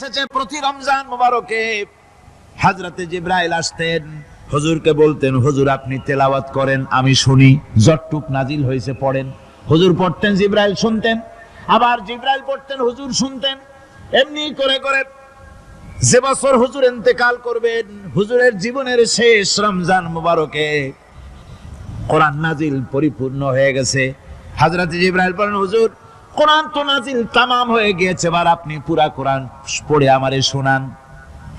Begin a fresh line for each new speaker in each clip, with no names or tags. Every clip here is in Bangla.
এসেছে প্রতি রমজান মোবারকে হযরতে জিবরাইল আসতেন, হুজুরকে বলতেন, হুজুর আপনি তেলাওয়াত করেন, আমি শুনি, যতটুক নাজিল হয়েছে পড়েন। হুজুর পড়তেন, জিবরাইল শুনতেন, আবার জিবরাইল পড়তেন, হুজুর শুনতেন। এমনি করে করে যে বছর হুজুর ইন্তেকাল করবেন, হুজুরের জীবনের শেষ রমজান মোবারকে কোরআন নাজিল পরিপূর্ণ হয়ে গেছে। হযরত জিবরাইল বলেন, হুজুর কোরআন তো নাজিল তামাম হয়ে গিয়েছে, এবার আপনি পুরা কোরআন পড়ে আমারে শোনান।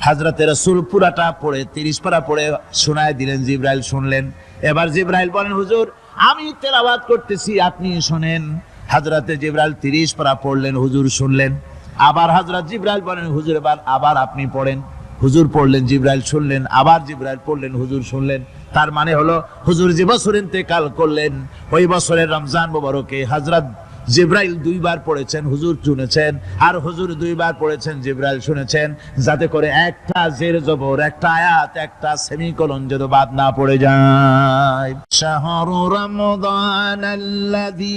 হযরতে রাসূল পুরাটা পড়ে 30 পারা পড়ে শোনায় দিলেন, জিবরাইল শুনলেন। এবার জিবরাইল বলেন, হুজুর আমি তেলাওয়াত করতেছি, আপনি শুনেন। হযরতে জিবরাইল 30 পারা পড়লেন, হুজুর শুনলেন। আবার হযরত জিবরাইল বলেন, হুজুর এবার আবার আপনি পড়েন। হুজুর পড়লেন, জিবরাইল শুনলেন, আবার জিবরাইল পড়লেন, হুজুর শুনলেন। তার মানে হলো হুজুর যে বছর ইন্তেকাল করলেন, ওই বছরের রমজান মোবারকে হযরত জিবরাইল 2 বার পড়েছেন, হুজুর শুনেছেন, আর হুজুর 2 বার পড়েছেন, জিবরাইল শুনেছেন, যাতে করে একটা জের জবর, একটা আয়াত, একটা সেমিকোলন যেন বাদ না পড়ে যায়। শাহরু রমাদানাল্লাযী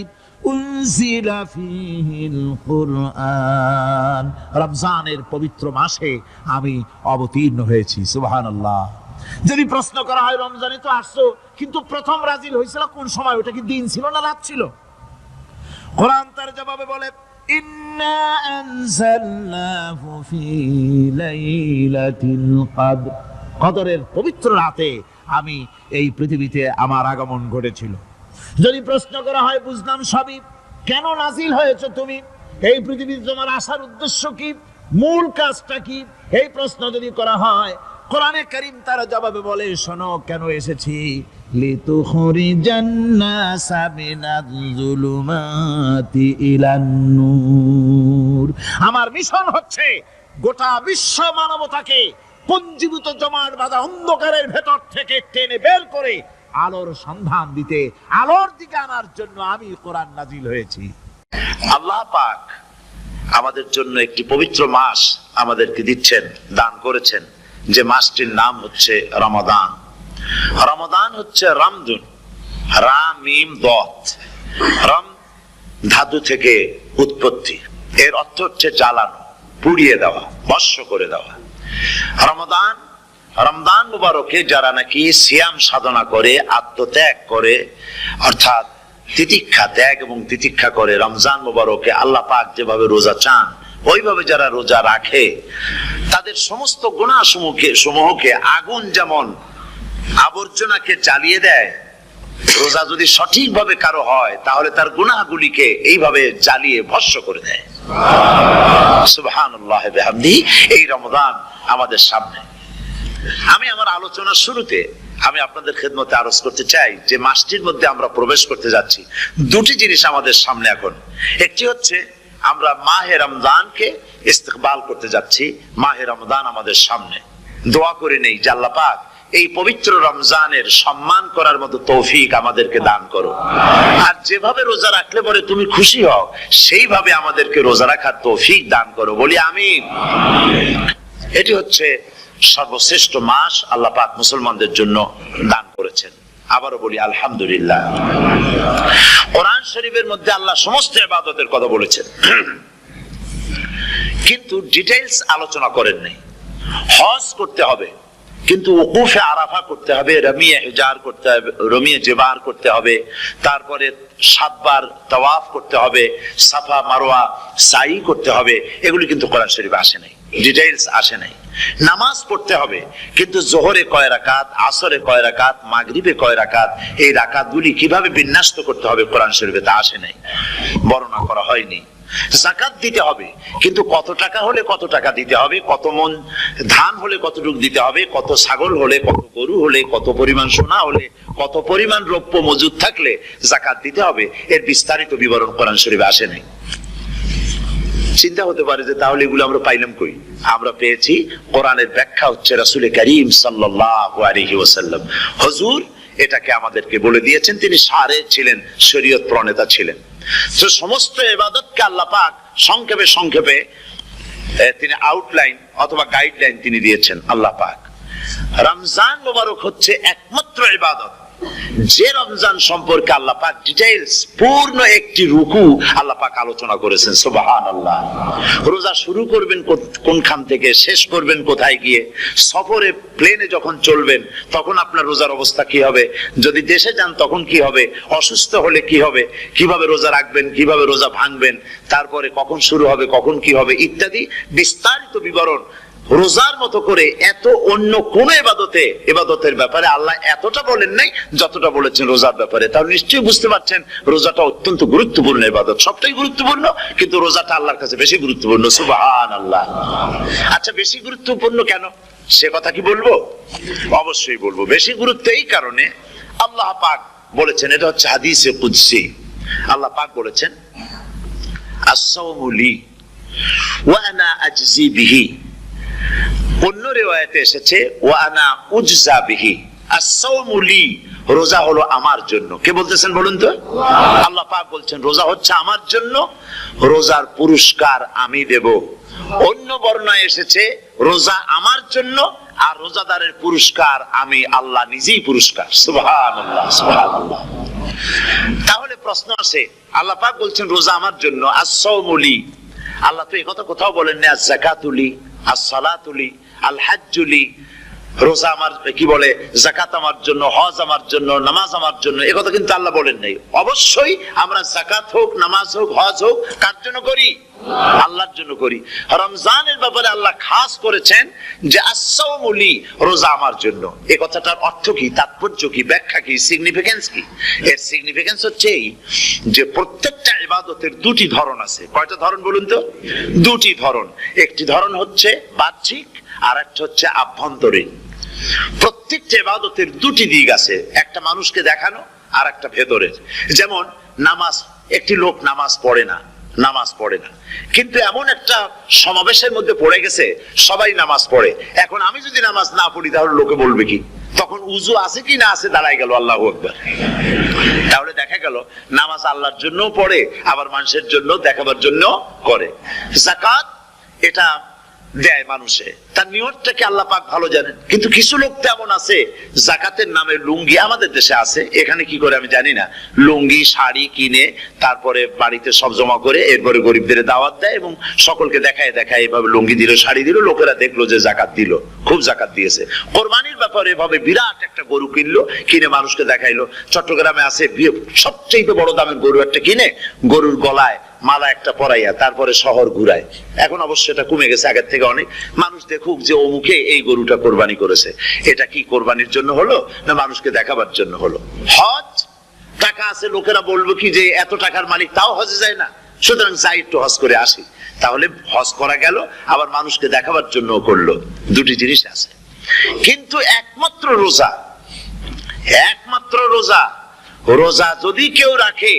উনজিলা ফীহিল কুরআন, রমজানের পবিত্র মাসে আমি অবতীর্ণ হয়েছি। সুবহানাল্লাহ। যদি প্রশ্ন করা হয়, রমজানে তো আসছো, কিন্তু প্রথম নাজিল হয়েছিল কোন সময়? ওটা কি দিন ছিল না রাত ছিল? কোরআন তার জবাবে বলে, ইন্না আনজালনাহু ফী লাইলাতিল কদর, কদরের পবিত্র রাতে আমি এই পৃথিবীতে আমার আগমন ঘটেছিল। যদি প্রশ্ন করা হয়, বুঝলাম সবই, কেন নাজিল হয়েছে তুমি? এই পৃথিবীতে তোমার আসার উদ্দেশ্য কি? মূল কাজটা কি? এই প্রশ্ন যদি করা হয়, কোরআনে কারীম তার জবাবে বলে, শোনো কেন এসেছি। লিতুখরিজান নাসা মিনাজ যুলুমাতি ইলান নূর, আমার মিশন হচ্ছে গোটা বিশ্ব মানবতাকে পঞ্জীভূত জমাট বাঁধা অন্ধকারের ভেতর থেকে টেনে বের করে আলোর সন্ধান দিতে, আলোর দিকে আনার জন্য আমি কোরআন নাজিল হয়েছি।
আল্লাহ পাক আমাদের জন্য একটি পবিত্র মাস আমাদেরকে দিচ্ছেন, দান করেছেন, যে মাসটির নাম হচ্ছে রমাদান। রমাদান হচ্ছে রামদুন, রা মিম দত, রাম ধাতু থেকে উৎপত্তি, এর অর্থ হচ্ছে জ্বালানো, পুড়িয়ে দেওয়া, ভস্ম করে দেওয়া। রমাদান, রমজান মুবারকে যারা নাকি সিয়াম সাধনা করে, আত্মত্যাগ করে, অর্থাৎ তিতিক্ষা, ত্যাগ এবং তিতিক্ষা করে, রমজান মুবারকে আল্লাহ পাক যেভাবে রোজা চান ওইভাবে যারা রোজা রাখে, তাদের সমস্ত গুনাহ সমূহকে আগুন যেমন আবর্জনাকে জ্বালিয়ে দেয়, রোজা যদি সঠিকভাবে কারো হয় তাহলে তার গুনাহগুলিকে এইভাবে জ্বালিয়ে ভস্ম করে দেয়। সুবহানাল্লাহ বিহামদিহি। এই রমাদান আমাদের সামনে। আমি আমার আলোচনার শুরুতে আমি আপনাদের খেদমতে আরজ করতে চাই যে মাসটির মধ্যে আমরা প্রবেশ করতে যাচ্ছি, দুটি জিনিস আমাদের সামনে এখন। একটি হচ্ছে আমরা মাহে রমজানকে ইস্তেকবাল করতে যাচ্ছি, মাহে রমজান আমাদের সামনে। দোয়া করে নেই যে আল্লাহ পাক এই পবিত্র রমজানের সম্মান করার মতো তৌফিক আমাদেরকে দান করো, আর যেভাবে রোজা রাখলে পরে তুমি খুশি হও সেইভাবে আমাদেরকে রোজা রাখার তৌফিক দান করো, বলি আমিন। এটি হচ্ছে সর্বশ্রেষ্ঠ মাস আল্লাহ পাক মুসলমানদের জন্য দান করেছেন। আবারও বলি আলহামদুলিল্লাহ। কোরআন শরীফের মধ্যে আল্লাহ সমস্ত ইবাদতের কথা বলেছেন, কিন্তু ডিটেইলস আলোচনা করেন নাই। হজ করতে হবে, কিন্তু ওকুফে আরাফা করতে হবে, রমিয়ে হিজার করতে হবে, রমিয়ে জেবার করতে হবে, তারপরে 7 বার তাওয়াফ করতে হবে, সাফা মারওয়া সাই করতে হবে। এগুলি কিন্তু কোরআন শরীফে আসে নাই, ডিটেইলস আসে নাই। নামাজ পড়তে হবে, কিন্তু জোহরে কয় রাকাত, আসরে কয় রাকাত, মাগরিবে কয় রাকাত, এই রাকাতগুলি কিভাবে বিন্যস্ত করতে হবে কোরআন শরীফে তা আসে নাই, বর্ণনা করা হয়নি। যাকাত দিতে হবে, কিন্তু কত টাকা হলে কত টাকা দিতে হবে, কত মন ধান হলে কতটুকু দিতে হবে, কত ছাগল হলে, কত গরু হলে, কত পরিমাণ সোনা হলে, কত পরিমাণ রৌপ্য মজুদ থাকলে যাকাত দিতে হবে, এর বিস্তারিত বিবরণ কোরআন শরীফে আসে নাই। চিন্তা হতে পারে যে তাহলে এগুলো আমরা পাইলাম কই? আমরা পেয়েছি কোরআনের ব্যাখ্যা হচ্ছে রাসূল করিম সাল্লাল্লাহু আলাইহি ওয়াসাল্লাম, হুজুর এটাকে আমাদেরকে বলে দিয়েছেন। তিনি সারে ছিলেন, শরীয়ত প্রণেতা ছিলেন। তো সমস্ত ইবাদতকে আল্লাহ পাক সংক্ষেপে সংক্ষেপে তিনি আউটলাইন অথবা গাইডলাইন তিনি দিয়েছেন আল্লাহ পাক। রমজান মুবারক হচ্ছে একমাত্র ইবাদত যে রমজান সম্পর্কে আল্লাহ পাক ডিটেইলস পূর্ণ একটি রুকু আল্লাহ পাক আলোচনা করেছেন। সুবহানাল্লাহ। রোজা শুরু করবেন কোনখান থেকে, শেষ করবেন কোথায় গিয়ে, সফরে প্লেনে যখন চলবেন তখন আপনার রোজার অবস্থা কি হবে, যদি দেশে যান তখন কি হবে, অসুস্থ হলে কি হবে, কিভাবে রোজা রাখবেন, কিভাবে রোজা ভাঙবেন, তারপরে কখন শুরু হবে, কখন কি হবে ইত্যাদি বিস্তারিত বিবরণ। রোজার মতো করে এত অন্য কোন ইবাদতের ব্যাপারে আল্লাহ এতটা বলেন নাই যতটা বলেছেন রোজার ব্যাপারে। তাহলে নিশ্চয়ই বুঝতে পারছেন রোজাটা অত্যন্ত গুরুত্বপূর্ণ ইবাদত। সবটাই গুরুত্বপূর্ণ, কিন্তু রোজাটা আল্লাহর কাছে বেশি গুরুত্বপূর্ণ। সুবহানাল্লাহ। আচ্ছা, বেশি গুরুত্বপূর্ণ কেন সে কথা কি বলবো? অবশ্যই বলবো। বেশি গুরুত্ব এই কারণে, আল্লাহ পাক বলেছেন, এটা হচ্ছে হাদিসে কুদসি, আল্লাহ পাক বলেছেন আস-সাওমু লি ওয়া আনা আজজি বিহি। অন্য রিওয়ায়াতে এসেছে ওয়া আনা উজজা বিহি। আস-সাওমু লি, রোজা হলো আমার জন্য। কে বলতেছেন বলুন তো? আল্লাহ পাক বলছেন রোজা হচ্ছে আমার জন্য, রোজার পুরস্কার আমি দেব। অন্য বর্ণনায় এসেছে রোজা আমার জন্য আর রোজাদারের পুরস্কার আমি আল্লাহ নিজেই পুরস্কার। সুবহানাল্লাহ, সুবহানাল্লাহ। তাহলে প্রশ্ন আসে, আল্লাহ পাক বলছেন রোজা আমার জন্য, আস-সাওমু লি। আল্লাহ তো এই কথা কোথাও বলেন না আজ-যাকাতু লি, আস-সালাতু লি, আল-হাজ্জু লি। রোজা আমার কি বলে, যাকাত আমার জন্য, হজ আমার জন্য, নামাজ আমার জন্য, এই কথা কিন্তু আল্লাহ বলেন নাই। অবশ্যই আমরা যাকাত হোক, নামাজ হোক, হজ হোক কার জন্য করি? আল্লাহর জন্য করি। রমজানের ব্যাপারে আল্লাহ খাস করেছেন যে আস-সাওমু লি, রোজা আমার জন্য। এই কথাটার অর্থ কি, তাৎপর্য কি, ব্যাখ্যা কি, সিগনিফিকেন্স কি? এর সিগনিফিকেন্স হচ্ছে এই যে প্রত্যেকটা ইবাদতের দুটি ধরন আছে। কয়টা ধরন বলুন তো? দুটি ধরন। একটি ধরন হচ্ছে বাহ্যিক আর একটা হচ্ছে আভ্যন্তরীণ। প্রত্যেকটা ইবাদতের দুটি দিক আছে, একটা মানুষকে দেখানো আর একটা ভেতরের। যেমন নামাজ, একটি লোক নামাজ পড়ে না, কিন্তু এমন একটা সমাবেশের মধ্যে পড়ে গেছে সবাই নামাজ পড়ে। এখন আমি যদি নামাজ না পড়ি তাহলে লোকে বলবে কি? তখন উজু আছে কি না আছে দাঁড়ায় গেল, আল্লাহু আকবার। তাহলে দেখা গেল নামাজ আল্লাহর জন্য পড়ে, আবার মানুষের জন্য দেখাবার জন্য করে। যাকাত এটা দেয় মানুষে, তার নিয়তটাকে আল্লাহ পাক ভালো জানেন। কিন্তু কিছু লোক তেমন আছে যাকাতের নামে লুঙ্গি, আমাদের দেশে আছে, এখানে কি করে আমি জানি না, লুঙ্গি শাড়ি কিনে তারপরে বাড়িতে সব জমা করে এরপরে গরিবদের দাওয়াত দেয় এবং সকলকে দেখায় এভাবে লুঙ্গি দিল, শাড়ি দিল, লোকেরা দেখলো যে যাকাত দিল, খুব যাকাত দিয়েছে। কোরবানির ব্যাপারে এভাবে বিরাট একটা গরু কিনলো, কিনে মানুষকে দেখাইলো। চট্টগ্রামে আছে সবচেয়ে বড় দামের গরু একটা কিনে গরুর গলায় মালা একটা পরাইয়া তারপরে শহর ঘুরায়। এখন অবশ্য এটা কমে গেছে আগের থেকে অনেক। মানুষ দেখুক যে অমুকে এই গরুটা কোরবানি করেছে। এটা কি কোরবানির জন্য হলো না মানুষকে দেখাবার জন্য হলো? হজ, টাকা আছে, লোকেরা বলবো কি যে এত টাকার মালিক তাও হজে যায় না, সুতরাং যাই একটু হজ করে আসি। তাহলে হজ করা গেল, আবার মানুষকে দেখাবার জন্য করলো। দুটি জিনিস আছে। কিন্তু একমাত্র রোজা যদি কেউ রাখে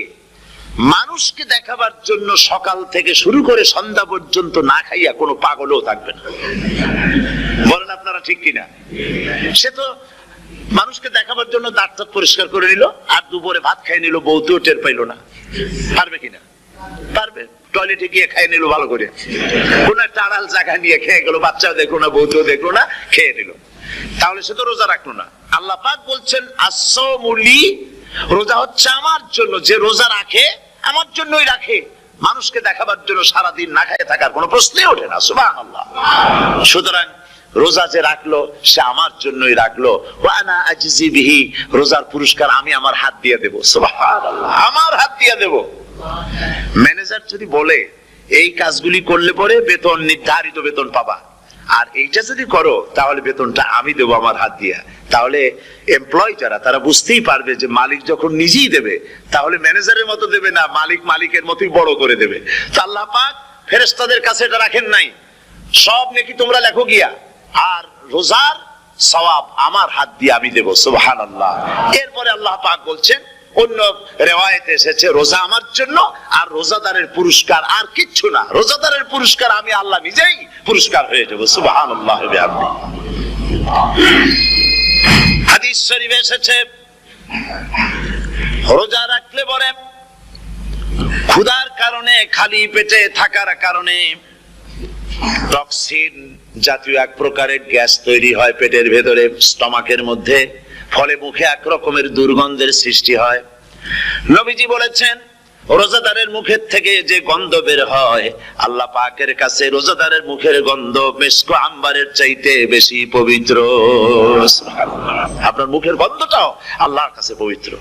মানুষকে দেখাবার জন্য সকাল থেকে শুরু করে সন্ধ্যা পর্যন্ত না খাইয়া কোনো পাগলও থাকবে না। বলেন আপনারা ঠিক কিনা? সে তো মানুষকে দেখাবার জন্য দাঁত পরিষ্কার করে নিল আর দুপুরে ভাত খাই নিল, বউতেও টের পাইল না। পারবে কিনা? পারবে। টয়লেটে গিয়ে খাই নিল ভালো করে, কোন একটা আড়াল জায়গা নিয়ে খেয়ে গেল, বাচ্চাও দেখলো না, বউতেও দেখলো না, খেয়ে নিল। তাহলে সে তো রোজা রাখলো না। আল্লাহ পাক বলছেন আস-সাওমু লি, রোজা হচ্ছে আমার জন্য। যে রোজা রাখে আমার জন্যই রাখে, মানুষকে দেখাবার জন্য সারাদিন না খেয়ে থাকার কোনো প্রশ্নই ওঠে না। সুবহানাল্লাহ। সুতরাং রোজা যে রাখলো সে আমার জন্যই রাখলো। ওয়া আনা আজজি বিহি, রোজার পুরস্কার আমি আমার হাত দিয়ে দেব। সুবহানাল্লাহ, আমার হাত দিয়ে দেব। ম্যানেজার যদি বলে এই কাজগুলি করলে পরে বেতন, নির্ধারিত বেতন পাবা, আর এইটা যদি করো তাহলে বেতনটা আমি দেবো আমার হাত দিয়া, তাহলে এমপ্লয় যারা তারা বুঝতেই পারবে যে মালিক যখন নিজেই দেবে তাহলে ম্যানেজারের মতো দেবে না, মালিক মালিকের মতোই বড় করে দেবে। তো আল্লাহ পাক ফেরেশতাদের কাছে এটা রাখেন নাই, সব নাকি তোমরা লেখো গিয়া, আর রোজার সওয়াব আমার হাত দিয়ে আমি দেব। সুবহানাল্লাহ। এরপরে আল্লাহ পাক বলছেন, অন্য রিওয়ায়াতে এসেছে রোজা আমার জন্য আর রোজাদারের পুরস্কার আর কিচ্ছু না, রোজাদারের পুরস্কার আমি আল্লাহ নিজেই পুরস্কার হয়ে যাব। সুবহানাল্লাহ। হাদিস শরীফে এসেছে রোজা রাখলে পরে ক্ষুধার কারণে, খালি পেটে থাকার কারণে টক্সিন জাতীয় এক প্রকারের গ্যাস তৈরি হয় পেটের ভেতরে, স্টমাকের মধ্যে। ফলে মুখে এক রকমের দুর্গন্ধের সৃষ্টি হয়। নবীজি বলেছেন রোজাদারের মুখের থেকে যে গন্ধ বের হয় আল্লাহ পাকের কাছে রোজাদারের মুখের গন্ধ মিস্ক আম্বারের চাইতে বেশি পবিত্র। আপনার মুখের গন্ধটাও আল্লাহর কাছে পবিত্র।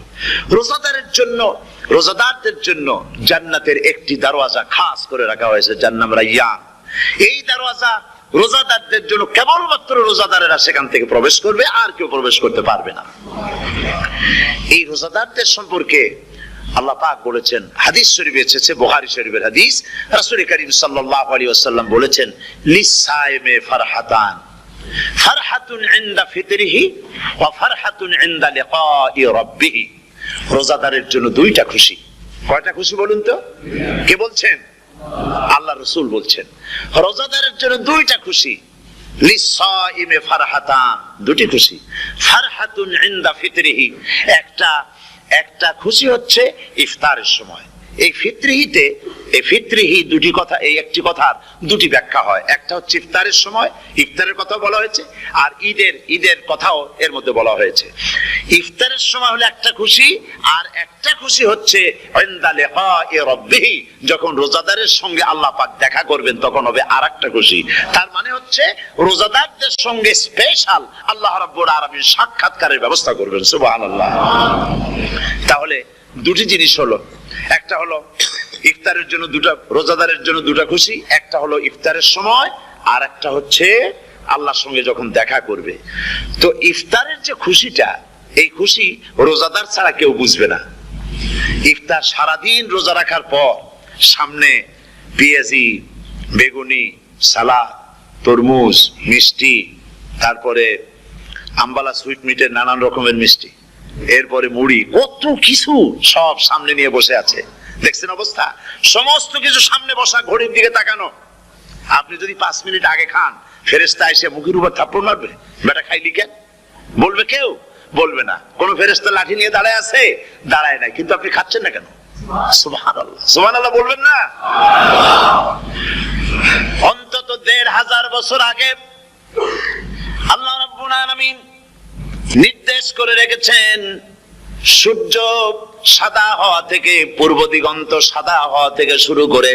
রোজাদারদের জন্য জান্নাতের একটি দরওয়াজা খাস করে রাখা হয়েছে, যার নাম রায়্যান। এই দরওয়াজা রোজাদারদের জন্য কেবলমাত্র রোজাদারেরা সেখান থেকে প্রবেশ করবে, আর কেউ প্রবেশ করতে পারবে না। এই রোজাদারদের সম্পর্কে আল্লাহ পাক বলেছেন, হাদিস শরীফে এসেছে, বুখারী শরীফের হাদিস, রাসূল করিম সাল্লাল্লাহু আলাইহি ওয়াসাল্লাম বলেছেন, লিসাইমে ফারহাতান, ফারহাতুন ইনদা ফিতরিহি ওয়া ফারহাতুন ইনদা লিকাই রাব্বিহি। রোজাদারের জন্য দুইটা খুশি। কয়টা খুশি বলুন তো? কে বলছেন? আল্লাহ রাসূল বলছেন রোজাদারের জন্য দুইটা খুশি। লিসাইমে ফারহাতান, দুটি খুশি। ফারহাতুন ইনদা ফিতরিহি, একটা খুশি হচ্ছে ইফতারের সময়। এই ফিতরিহি দুটি কথা, এই একটি কথার দুটি ব্যাখ্যা হয়। একটা হচ্ছে ইফতারের সময়, ইফতারের কথা বলা হয়েছে, আর ঈদের কথাও এর মধ্যে বলা হয়েছে। ইফতারের সময় হলে একটা খুশি, আর একটা খুশি হচ্ছে ইনদা লিকাই রাব্বিহি, যখন রোজাদারের সঙ্গে আল্লাহ পাক দেখা করবেন তখন হবে আরেকটা খুশি। তার মানে হচ্ছে রোজাদারদের সঙ্গে স্পেশাল আল্লাহ রাব্বুল আলামিন সাক্ষাৎকারের ব্যবস্থা করবেন। সুবহানাল্লাহ। তাহলে দুটি জিনিস হলো, একটা হলো ইফতারের জন্য রোজাদারের জন্য দুটা খুশি, একটা হলো ইফতারের সময়, আর একটা হচ্ছে আল্লাহর সঙ্গে যখন দেখা করবে। তো ইফতারের যে খুশিটা, এই খুশি রোজাদার ছাড়া কেউ বুঝবে না। ইফতার সারাদিন রোজা রাখার পর সামনে পেঁয়াজি, বেগুনি, সালাদ, তরমুজ, মিষ্টি, তারপরে আম্বালা সুইট মিটের নানান রকমের মিষ্টি, এরপরে মুড়ি, কত কিছু সব সামনে নিয়ে বসে আছে। দেখছেন অবস্থা? সমস্ত কিছু সামনে বসা, ঘড়ির দিকে তাকানো। আপনি যদি 5 মিনিট আগে খান, ফেরেশতা এসে মুখের উপর থাপ্পড় মারবে, বেটা খাইলি কেন? বলবে কেউ? বলবে না। কোন ফেরেশতা লাঠি নিয়ে দাঁড়ায় আছে? দাঁড়ায় নাই, কিন্তু আপনি খাচ্ছেন না কেন? সুবহানাল্লাহ, সুবহানাল্লাহ বলবেন না? অন্তত 1500 বছর আগে আল্লাহ রাব্বুল আলামিন নির্দেশ করে রেখেছেন, সূর্য সাদা হওয়া থেকে, পূর্ব দিগন্ত সাদা হওয়া থেকে শুরু করে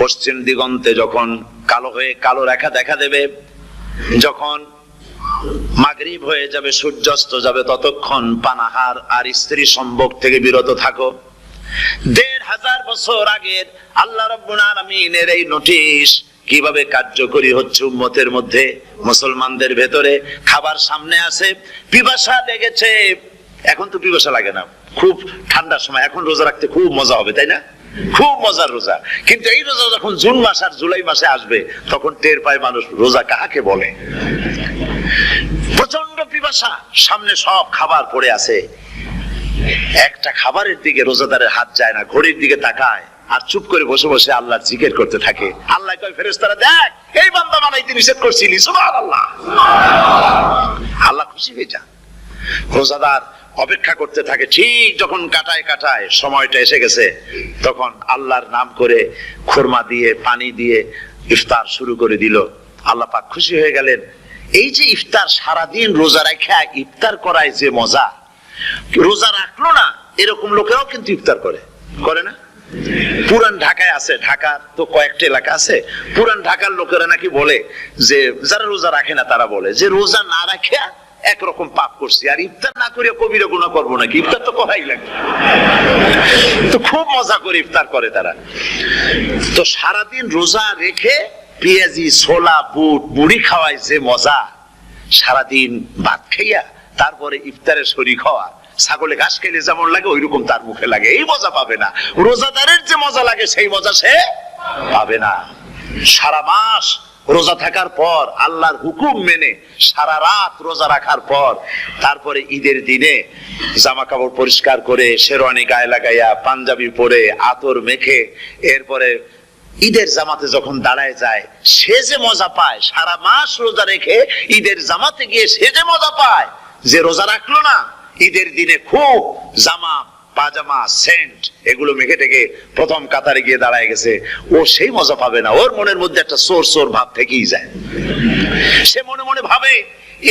পশ্চিম দিগন্তে যখন কালো রেখা দেখা দেবে, যখন মাগরিব হয়ে যাবে, সূর্যাস্ত যাবে, ততক্ষণ পানাহার আর স্ত্রী সম্ভোগ থেকে বিরত থাকো। 1500 বছর আগের আল্লাহ রাব্বুল আলামিনের এই নোটিশ কিভাবে কার্যকরী হচ্ছে উম্মতের মধ্যে, মুসলমানদের ভেতরে। খাবার সামনে আছে, পিপাসা লেগেছে। এখন তো পিপাসা লাগে না, খুব ঠান্ডার সময়, এখন রোজা রাখতে খুব মজা হবে, তাই না? খুব মজার রোজা। কিন্তু এই রোজা যখন জুন মাস আর জুলাই মাসে আসবে, তখন টের পায় মানুষ রোজা কাকে বলে। প্রচন্ড পিপাসা, সামনে সব খাবার পড়ে আছে, একটা খাবারের দিকে রোজাদারের হাত যায় না, ঘড়ির দিকে তাকায় আর চুপ করে বসে বসে আল্লাহর জিকির করতে থাকে। আল্লাহ কয়, ফেরেশতারা দেখ, এই বান্দা বানাইতে নিষেধ করছিলি। সুবহানাল্লাহ। আল্লাহ খুশি হয়ে যান। রোজাদার অপেক্ষা করতে থাকে, ঠিক যখন কাটায় সময়টা এসে গেছে, তখন আল্লাহর নাম করে খুরমা দিয়ে, পানি দিয়ে ইফতার শুরু করে দিল। আল্লাহ পাক খুশি হয়ে গেলেন। এই যে ইফতার, সারাদিন রোজা রাখা ইফতার করায় যে মজা, রোজা রাখলো না এরকম লোকেরাও কিন্তু ইফতার করে না? পুরান ঢাকায় আছে, ঢাকার তো কয়েকটা এলাকা আছে, পুরান ঢাকার লোকেরা নাকি বলে যে, যারা রোজা রাখে না তারা বলে যে, রোজা না রাখে একরকম পাপ করছি, আর ইফতার না করে কবিরা গুনাহ করবো নাকি? ইফতার তো করাই লাগবে। তো খুব মজা করে ইফতার করে তারা। তো সারাদিন রোজা রেখে পেঁয়াজি, ছোলা, বুট, মুড়ি খাওয়ায় যে মজা, সারাদিন ভাত খাইয়া তারপরে ইফতারে শরীক হওয়া, ছাগলে ঘাস খেলে যেমন লাগে ওইরকম তার মুখে লাগে, এই মজা পাবে না। রোজাদারের যে মজা লাগে সেই মজা সে পাবে না। সারা মাস রোজা থাকার পর, আল্লাহর হুকুম মেনে সারা রাত রোজা রাখার পর, তারপরে ঈদের দিনে জামা কাপড় পরিষ্কার করে, শেরওয়ানি গায়ে লাগাইয়া, পাঞ্জাবি পরে, আতর মেখে, এরপরে ঈদের জামাতে যখন দাঁড়ায় যায়, সে যে মজা পায়, সারা মাস রোজা রেখে ঈদের জামাতে গিয়ে সে যে মজা পায়, যে রোজা রাখলো না, ঈদের দিনে খুব জামা, পাজামা, সেন্ট এগুলো মেখে টেকে প্রথম কাতারে গিয়ে দাঁড়ায় গেছে, ও সেই মজা পাবে না। ওর মনের মধ্যে একটা চোর ভাব থেকেই যায়। সে মনে মনে ভাবে,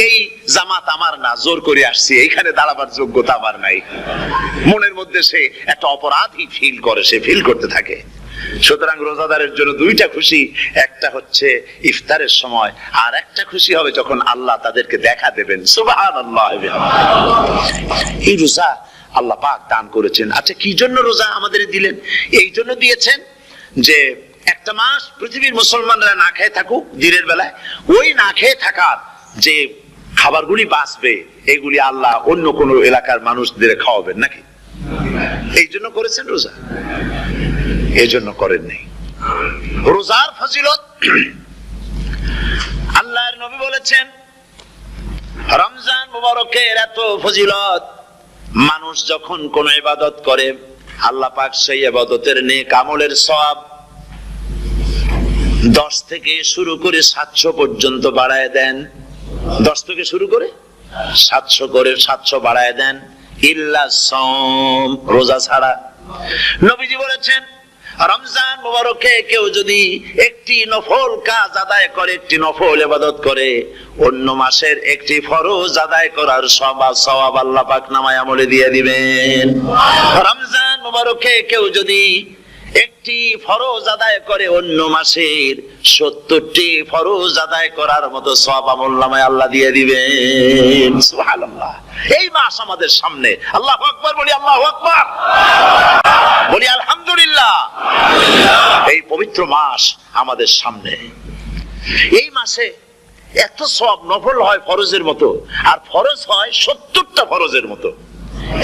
এই জামাত আমার না, জোর করে আসছি, এইখানে দাঁড়াবার যোগ্যতা আমার নাই, মনের মধ্যে সে একটা অপরাধী ফিল করে, সে ফিল করতে থাকে। সুতরাং রোজাদারের জন্য দুইটা খুশি, একটা হচ্ছে ইফতারের সময়, আর একটা খুশি হবে যখন আল্লাহ তাদেরকে দেখা দেবেন। সুবহানাল্লাহ। এই রোজা আল্লাহ পাক দান করেছেন। আচ্ছা, কি জন্য রোজা আমাদের দিলেন? এই জন্য দিয়েছেন যে একটা মাস পৃথিবীর মুসলমানরা না খেয়ে থাকুক দিনের বেলায়, ওই না খেয়ে থাকার যে খাবারগুলি বাঁচবে এগুলি আল্লাহ অন্য কোন এলাকার মানুষদের খাওয়াবেন নাকি? এই জন্য করেছেন রোজা, এই জন্য করেন নাই। রোজার ফজিলত আল্লাহর নবী বলেছেন, রমজান মুবারকের এত ফজিলত, মানুষ যখন কোন ইবাদত করে আল্লাহ পাক সেই ইবাদতের নেক আমলের সওয়াব 10 থেকে শুরু করে 700 পর্যন্ত বাড়ায় দেন। 10 থেকে শুরু করে 700 বাড়ায় দেন, ইল্লা সাওম, রোজা ছাড়া। নবীজি বলেছেন, রমজান মুবারকে কেউ যদি একটি নফল কাজ আদায় করে, একটি নফল ইবাদত করে, অন্য মাসের একটি ফরজ আদায় করার সওয়াব আল্লাহ পাক নামায়ে আমলে দিয়ে দিবেন। রমজান মুবারকে কেউ যদি একটি ফরজ আদায় করে, অন্য মাসের 70টি ফরজ আদায় করার মতো সওয়াব আমলনামায় আল্লাহ দিয়ে দিবেন। সুবহানাল্লাহ। এই মাস আমাদের সামনে, আল্লাহু আকবার বলি, আল্লাহু আকবার বলি, আলহামদুলিল্লাহ। এই পবিত্র মাস আমাদের সামনে, এই মাসে এত সওয়াব, নফল হয় ফরজের মতো, আর ফরজ হয় 70টা ফরজের মতো।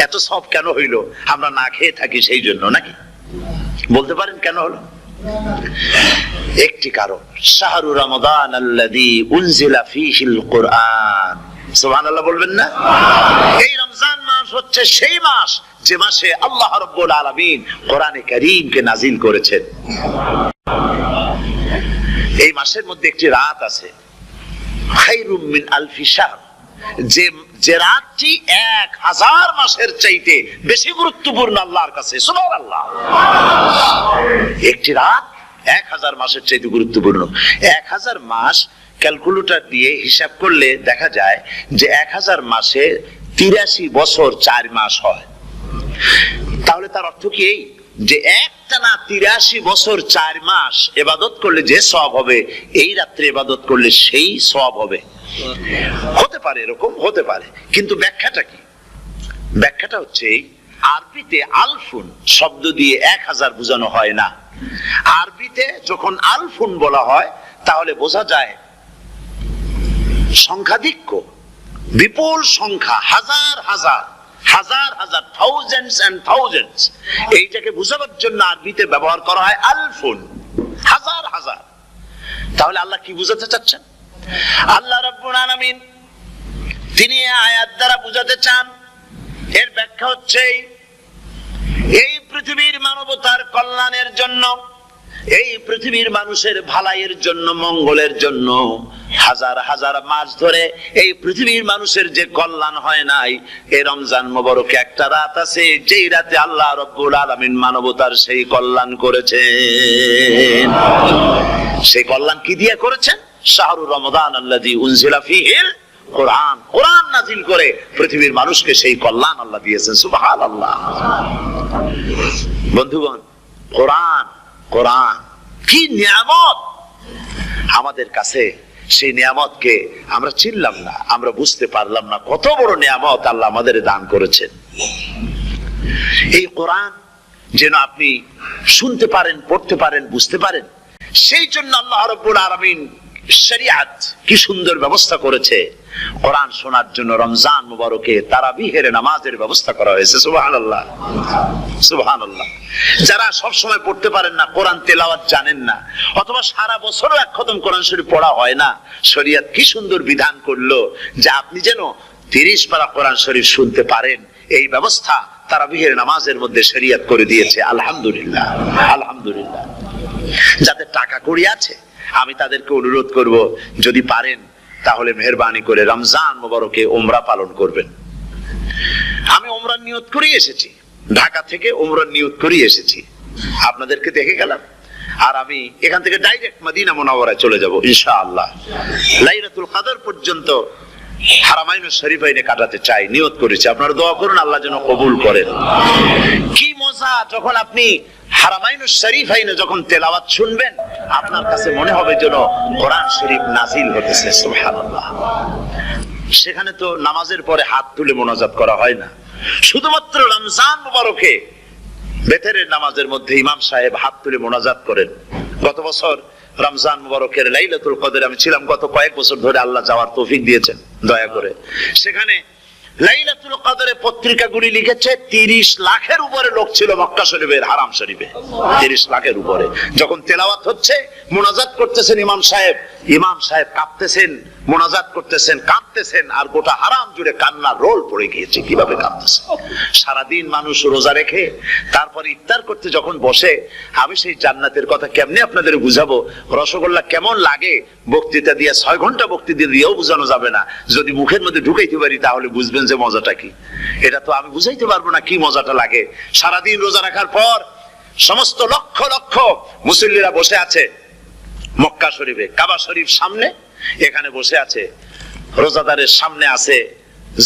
এত সওয়াব কেন হইল? আমরা না খেয়ে থাকি সেই জন্য নাকি? বলতে পারেন কেন হলো? একটি কারণ, শাহরু রমাদান আল্লাযী উনজিলা ফীহিল কুরআন। সুবহানাল্লাহ বলবেন না? এই রমজান মাস হচ্ছে সেই মাস যে মাসে আল্লাহ রাব্বুল আলামিন কোরআনে কারীমকে নাজিল করেছেন। এই মাসের মধ্যে একটি রাত আছে, খায়রুম মিন আলফি শাহর, যে রাতটি 1000 মাসের চাইতে বেশি গুরুত্বপূর্ণ আল্লাহর কাছে। সুবহানাল্লাহ। একটি রাত 1000 মাসের চাইতে গুরুত্বপূর্ণ। 1000 মাস ক্যালকুলেটর দিয়ে হিসাব করলে দেখা যায় যে 1000 মাসে 83 বছর 4 মাস হয়। তাহলে তার অর্থ কি এই যে একটানা 83 বছর 4 মাস ইবাদত করলে যে সওয়াব হবে, এই রাত্রে ইবাদত করলে সেই সওয়াব হবে? হতে পারে, এরকম হতে পারে, কিন্তু ব্যাখ্যাটা কি? ব্যাখ্যাটা হচ্ছে, আরবিতে আলফুন শব্দ দিয়ে 1000 বোঝানো হয় না। আরবিতে যখন আলফুন বলা হয় তাহলে বোঝা যায় সংখ্যাধিক্য, বিপুল সংখ্যা, হাজার হাজার, হাজার হাজার, থাউজেন্ডস এন্ড থাউজেন্ডস। এইটাকে বোঝাবার জন্য আরবিতে ব্যবহার করা হয় আলফুন, হাজার হাজার। তাহলে আল্লাহ কি বুঝাতে চাচ্ছেন? আল্লাহ রাব্বুল আলামিন তিনি আয়াত দ্বারা বুঝাতে চান, এর ব্যাখ্যা হচ্ছে এই পৃথিবীর মানবতার কল্যাণের জন্য, এই পৃথিবীর মানুষের ভালাইয়ের জন্য, মঙ্গলের জন্য হাজার হাজার মাস ধরে এই পৃথিবীর মানুষের যে কল্যাণ হয় নাই, এই রমজান মুবারকে একটা রাত আছে যেই রাতে আল্লাহ রাব্বুল আলামিন মানবতার সেই কল্যাণ করেছেন। সেই কল্যাণ কি দিয়ে করেছেন? শাহরু রমাদান আল্লাযী উনজিলা ফীহিল কুরআন, কোরআন নাযিল করে পৃথিবীর মানুষকে সেই কল্যাণ আল্লাহ দিয়েছেন। সুবহানাল্লাহ। বন্ধুগণ, কোরআন, কোরআন কি নিয়ামত আমাদের কাছে! সেই নিয়ামতকে আমরা চিনলাম না, আমরা বুঝতে পারলাম না কত বড় নিয়ামত আল্লাহ আমাদের দান করেছেন। এই কোরআন যেন আপনি শুনতে পারেন, পড়তে পারেন, বুঝতে পারেন, সেই জন্য আল্লাহ রাব্বুল আলামিন শরিয়াত কি সুন্দর ব্যবস্থা করেছে। কোরআন শোনার জন্য রমজান মুবারকে তারাবিহের নামাজের ব্যবস্থা করা হয়েছে। সুবহানাল্লাহ, সুবহানাল্লাহ। যারা সব সময় পড়তে পারেন না, কোরআন তেলাওয়াত জানেন না, অথবা সারা বছর এক খতম কোরআন শরীফ পড়া হয় না, শরিয়ত কি সুন্দর বিধান করলো যে আপনি যেন 30 পারা কোরআন শরীফ শুনতে পারেন। এই ব্যবস্থা তারাবিহের নামাজের মধ্যে শরিয়ত করে দিয়েছে। আলহামদুলিল্লাহ, আলহামদুলিল্লাহ। যাদের টাকা কড়ি আছে আমি তাদেরকে অনুরোধ করব, যদি পারেন তাহলে মেহেরবানি করে রমজান মুবারকে উমরা পালন করবেন। আমি উমরার নিয়ত করে এসেছি, ঢাকা থেকে উমরার নিয়ত করে এসেছি, আপনাদেরকে দেখে গেলাম। আর আমি এখান থেকে ডাইরেক্ট মদিনা মুনাওয়ারায় চলে যাব ইনশাআল্লাহ। লাইলাতুল কদর পর্যন্ত হারামাইনুস শরীফাইনে কাটাতে চাই, নিয়ত করেছি। আপনারা দোয়া করুন আল্লাহ যেন কবুল করেন। কি মজা যখন আপনি হারামাইনুস শরীফাইনে যখন তেলাওয়াত শুনবেন, আপনার কাছে মনে হবে যেন কোরআন শরীফ নাজিল হতেছে। সুবহানাল্লাহ। সেখানে তো নামাজের পরে হাত তুলে মোনাজাত করা হয় না, শুধুমাত্র রমজান মুবারকে বেতেরের নামাজের মধ্যে ইমাম সাহেব হাত তুলে মোনাজাত করেন। গত বছর রমজান মুবারকের লাইলাতুল কদরে আমি ছিলাম, গত কয়েক বছর ধরে আল্লাহ যাওয়ার তৌফিক দিয়েছেন দয়া করে। সেখানে লাইলাতুল কদরে পত্রিকাগুলি লিখেছে 30 লাখের উপরে লোক ছিল মক্কা শরীফের হারাম শরীফে, 30 লাখের উপরে। যখন তেলাওয়াত হচ্ছে, মোনাজাত করতেছেন ইমাম সাহেব কাঁপতেছেন, মোনাজাত করতেছেন, কাঁদতেছেন, আর গোটা হারাম জুড়ে কান্নার রোল পড়ে গিয়েছে। কিভাবে কাঁদতেছে! সারাদিন মানুষ রোজা রেখে তারপরে ইফতার করতে যখন বসে, আমি সেই জান্নাতের কথা কেমনে আপনাদের বুঝাবো? রসগোল্লা কেমন লাগে বক্তৃতা দিয়ে 6 ঘন্টা বক্তৃতা দিয়েও বোঝানো যাবে না। যদি মুখের মধ্যে ঢুকাইতে পারি তাহলে বুঝবেন যে মজাটা কি। এটা তো আমি বুঝাইতে পারবো না কি মজাটা লাগে। সারাদিন রোজা রাখার পর সমস্ত লক্ষ লক্ষ মুসল্লিরা বসে আছে মক্কা শরীফে, কাবা শরীফ সামনে, এখানে বসে আছে। রোজাদারের সামনে আছে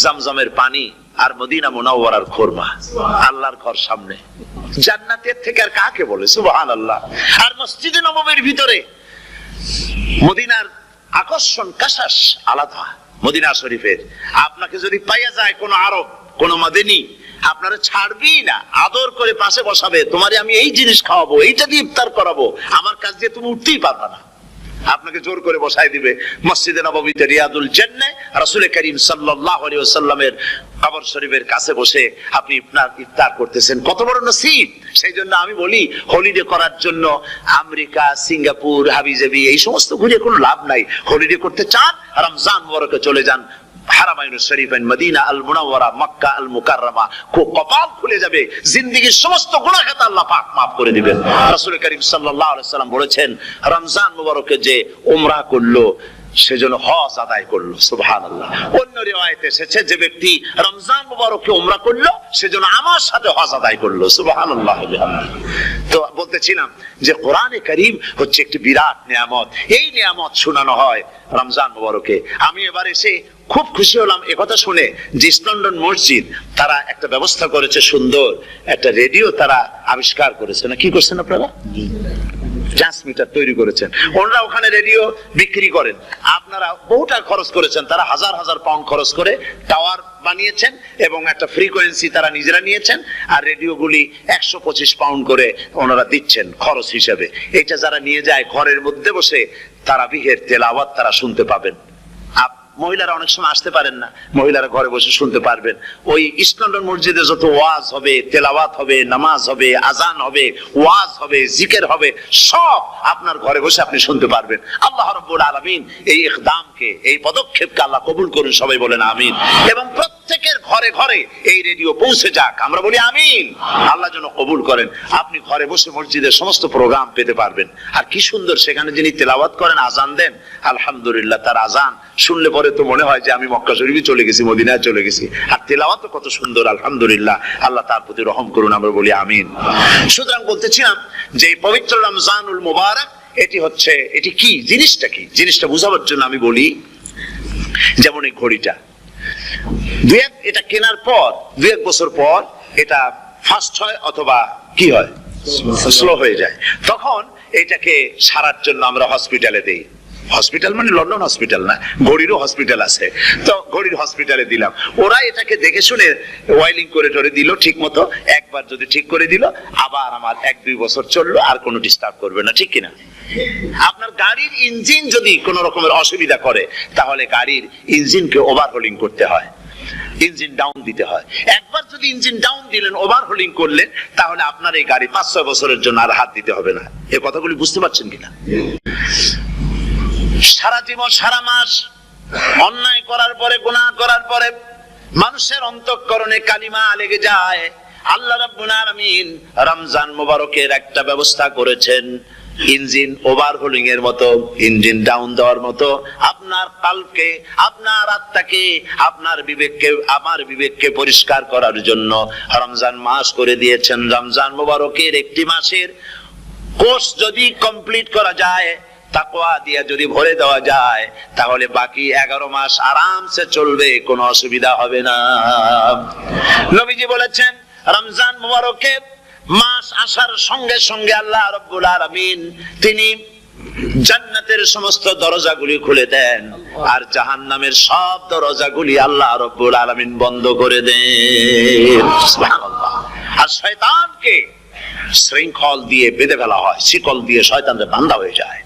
জমজমের পানি আর মদিনা মুনাওয়ারার খুরমা। আল্লাহর ঘর সামনে, জান্নাতের থেকে আর কাকে বলে! সুবহানাল্লাহ। আর মসজিদে নববীর ভিতরে মদিনার আকর্ষণ কাশাস আলাদা। মদিনা শরীফের আপনাকে যদি পাইয়া যায় কোন আরব, কোন মাদানী, আপনারা ছাড়বি না, আদর করে পাশে বসাবে। তোমারে আমি এই জিনিস খাওয়াবো, এইটা দিয়ে ইফতার করাবো, আমার কাছ দিয়ে তুমি উঠতেই পারবে না। আপনাকে জোর করে বসাই দিবে মসজিদে নববীতে, রিয়াদুল জান্নাহ, রাসূল করিম সাল্লাল্লাহু আলাইহি ওয়াসাল্লামের কবর শরীফের কাছে বসে আপনি ইফতার করতেছেন। কত বড় নসিব! সেই জন্য আমি বলি, হলিডে করার জন্য আমেরিকা, সিঙ্গাপুর, হাবিজাবি এই সমস্ত ঘুরে কোনো লাভ নাই। হলিডে করতে চান, রমজান মুবারকে চলে যান হারামাইনুস শরীফাইন, মদিনা আল মুনাওয়ারা, মক্কা আল মুকাররমা। কপাল খুলে যাবে, জিন্দেগীর সমস্ত গুনাহ খাতা আল্লাহ পাক maaf করে দিবেন। রাসূল করিম সাল্লাল্লাহু আলাইহি ওয়াসাল্লাম বলেছেন, রমজান মুবারকে যে উমরা করলো সেজন্য হজ আদায় করলো। সুবহানাল্লাহ। অন্য রিওয়ায়াতে এসেছে, যে ব্যক্তি রমজান মুবারকে উমরা করলো সেজন্য আমার সাথে হজ আদায় করলো। সুবহানাল্লাহ। তো বলতেছিলাম যে কোরআনে কারীম হচ্ছে একটি বিরাট নিয়ামত। এই নিয়ামত শোনানো হয় রমজান মুবারকে। আমি এবার এসে খুব খুশি হলাম একথা শুনে যে ইস্ট লন্ডন মসজিদ তারা একটা ব্যবস্থা করেছে, সুন্দর একটা রেডিও তারা আবিষ্কার করেছে। না কি করছেন আপনারা? ট্রান্সমিটার তৈরি করেছেন। ওনারা ওখানে রেডিও বিক্রি করেন। আপনারা বহুটা খরচ করেছেন, তারা হাজার হাজার পাউন্ড খরচ করে টাওয়ার বানিয়েছেন এবং একটা ফ্রিকোয়েন্সি তারা নিজেরা নিয়েছেন, আর রেডিওগুলি 125 পাউন্ড করে ওনারা দিচ্ছেন খরচ হিসেবে। এটা যারা নিয়ে যায় ঘরের মধ্যে বসে তারাবিহের তেলাওয়াত তারা শুনতে পাবেন। মহিলারা অনেক সময় আসতে পারেন না, মহিলারা ঘরে বসে শুনতে পারবেন। ওই ইস্ট লন্ডন মসজিদে যত ওয়াজ হবে, তেলাওয়াত হবে, নামাজ হবে, আজান হবে, ওয়াজ হবে, জিকির হবে, সব আপনার ঘরে বসে আপনি শুনতে পারবেন। আল্লাহ রাব্বুল আলামিন এই ইকদামকে, এই পদক্ষেপকে আল্লাহ কবুল করুন, সবাই বলেন আমিন। এবং প্রত্যেকের ঘরে ঘরে এই রেডিও পৌঁছে যাক, আমরা বলি আমিন। আল্লাহ যেন কবুল করেন। আপনি ঘরে বসে মসজিদের সমস্ত প্রোগ্রাম পেতে পারবেন। আর কি সুন্দর, সেখানে যিনি তেলাওয়াত করেন, আজান দেন, আলহামদুলিল্লাহ, তার আজান শুনলে পরে তো মনে হয় যে আমি মক্কা শরীফে চলে গেছি, মদিনায় চলে গেছি। আর তেলাওয়াত কত সুন্দর, আলহামদুলিল্লাহ। আল্লাহ তার প্রতি রহম করুন, আমরা বলি আমিন। সুতরাং বলতেছিলাম যে পবিত্র রমজানুল মুবারক এটি কি, জিনিসটা কি, জিনিসটা বুঝাবার জন্য আমি বলি, যেমন এই ঘড়িটা এটা কেনার পর 2-1 বছর পর এটা ফাস্ট হয় অথবা কি হয়, স্লো হয়ে যায়। তখন এটাকে সারার জন্য আমরা হসপিটালে দেই। হসপিটাল মানে লন্ডন হসপিটাল না, ঘড়িরও হসপিটাল আছে। তো ঘড়ির হসপিটালে দিলাম, ওরা এটাকে দেখে শুনে ওয়াইলিং করে টরে দিল ঠিক মতো। একবার যদি ঠিক করে দিল, আবার আমার 1-2 বছর চললো, আর কোনো ডিস্টার্ব করবে না, ঠিক কিনা? আপনার গাড়ির ইঞ্জিন যদি কোনো রকমের অসুবিধা করে, তাহলে গাড়ির ইঞ্জিনকে ওভারহোলিং করতে হয়, ইঞ্জিন ডাউন দিতে হয়। একবার যদি ইঞ্জিন ডাউন দিলেন, ওভারহোলিং করলেন, তাহলে আপনার এই গাড়ি 5-6 বছরের জন্য আর হাত দিতে হবে না। এই কথাগুলি বুঝতে পারছেন কিনা? সারা জীবন, সারা মাস অন্যায় করার পরে, গুনাহ করার পরে মানুষের অন্তঃকরণে কালিমা লেগে যায়। আল্লাহ রাব্বুল আলামিন রমজান মুবারকের একটা ব্যবস্থা করেছেন, ইঞ্জিন ওভারহোলিং এর মতো, ইঞ্জিন ডাউন দেওয়ার মতো। আপনার কালকে, আপনার আত্মাকে, আপনার বিবেককে, আমার বিবেককে পরিষ্কার করার জন্য রমজান মাস করে দিয়েছেন। রমজান মুবারকের একটি মাসের কোর্স যদি কমপ্লিট করা যায়, তাকওয়া দিয়ে যদি ভরে দেওয়া যায় তাহলে বাকি 11 মাস আরামসে চলবে, কোনো অসুবিধা হবে না। নবীজি বলেছেন রমজান মুবারকের মাস আসার সঙ্গে সঙ্গে আল্লাহ রাব্বুল আলামিন তিনি জান্নাতের সমস্ত দরজাগুলি খুলে দেন আর জাহান্নামের সব দরজাগুলি আল্লাহ রাব্বুল আলামিন বন্ধ করে দেন। সুবহানাল্লাহ। আর শয়তানকে শৃঙ্খল দিয়ে বেঁধে ফেলা হয়, শিকল দিয়ে শয়তানদের বান্ধা হয়ে যায়।